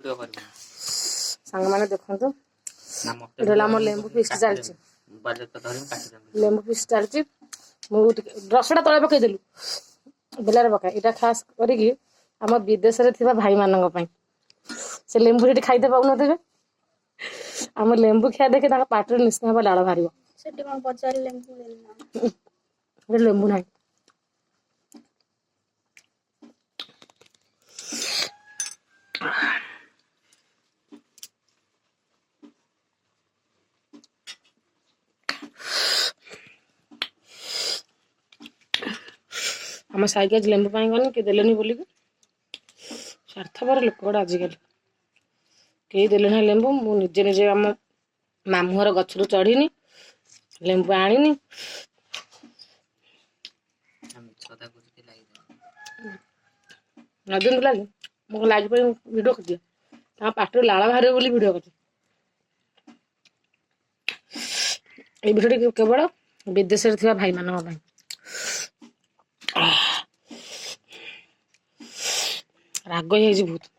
सांग मैंने देखो आम लेंबू फिस्ट चलती लेंबू फिस्ट चलती रसटा तले पकईदेलु बेलार पका यहाँ खास करी आम विदेश भाई मान से लेंबू ये खाईदे पाऊन आम लेंबू खिया देखे पाटर निश्चित भाव लाड़ बाहर लेंबू ना आम साइक आज लेंबू गनी किए देनी बोल स्वार्थपर लोक गुड़ा आजिकल कई देले ना लेंबू मुझे निजे आम मामूर गचर चढ़ीनी लेंबू आनीनी नदीन लगे मुझे लगे भिड कर पाटर लाड़ बाहर बोली भिड कर भिडियो केवल विदेश भाई मान राग ही बहुत